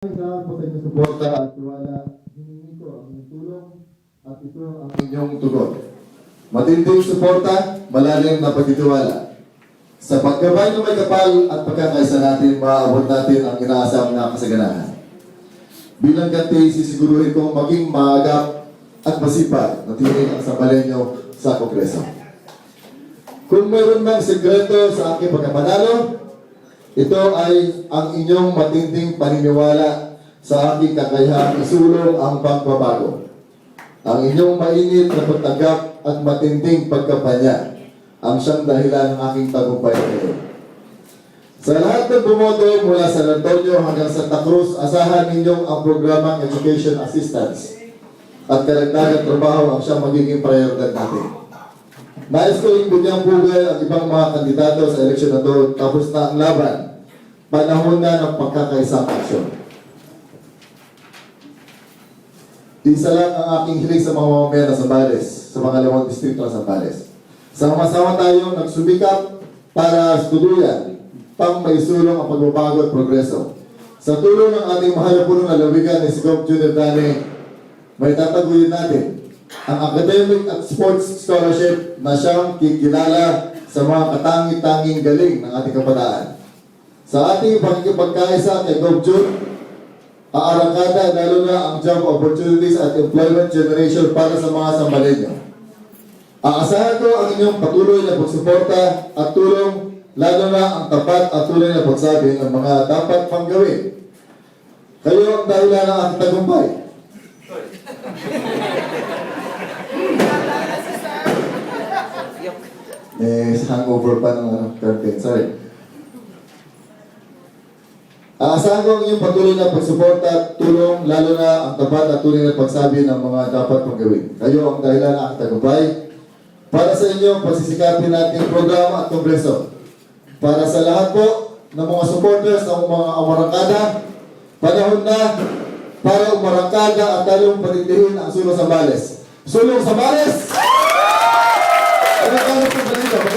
Salamat po sa inyong suporta at tiwala. Hiningi ko ang inyong tulong at ito ang inyong tugon. Matinding suporta, malalim na pagtitiwala. Sa pagkabay ng may kapal at pagkakaisa natin, maaabot natin ang inaasam na kasaganahan. Bilang ganti, sisiguruhin kong maging maagap at masipag na tinig ang sambalenyo sa Kongreso. Kung mayroon mang sekreto sa aking pagkapanalo, ito ay ang inyong matinding paniniwala sa aking kakayahang isulong ang pagbabago. Ang inyong mainit na pagtanggap at matinding pagkampanya ang siyang dahilan ng aking tagumpay ngayon. Sa lahat ng bumoto mula San Antonio hanggang Santa Cruz, asahan ninyong ang programang Education Assistance at karagdagang trabaho ang siyang magiging prioridad natin. Nais ko yung bigyang pugay ang ibang mga kandidato sa eleksyon na ito, tapos na ang laban. Panahon na ng pagkakaisang aksyon. Isa lang ang aking hiling sa mga mamamayan na Zambales, sa mga 5 distrito ng Zambales. Sama-sama tayong nagsubikap para tuluyan pang maisulong ang pagbabago at progreso. Sa tulong ng ating mahal na punong lalawigan ni Sigop Junior Dane, may tataguyin natin ang academic at sports scholarship na siyang kikilala sa mga katangi-tanging galing ng ating kabataan. Sa ating pakikipagkaisa kay Gov. June, aarangkada lalo na ang job opportunities at employment generation para sa mga Sambalenyo. Aasahan ko ang inyong patuloy na pagsuporta at tulong, lalo na ang tapat at tunay na pagsabi ng mga dapat pang gawin. Kayo ang dahilan ng ating tagumpay. Hangover pa ng curtain. Sorry. Aasahan ko ang inyong patuloy na pagsuporta at tulong, lalo na ang tapat at tunay na pagsabi ng mga dapat pang gawin. Kayo ang dahilan ng aking tagumpay. Para sa inyo, pagsisikapin natin programa at kongreso. Para sa lahat po ng mga supporters ng mga Amarangkada, panahon na para umarangkada at talong panindihin ang Sulong Zambales. Sulong Zambales! Ano ka na po ba dito?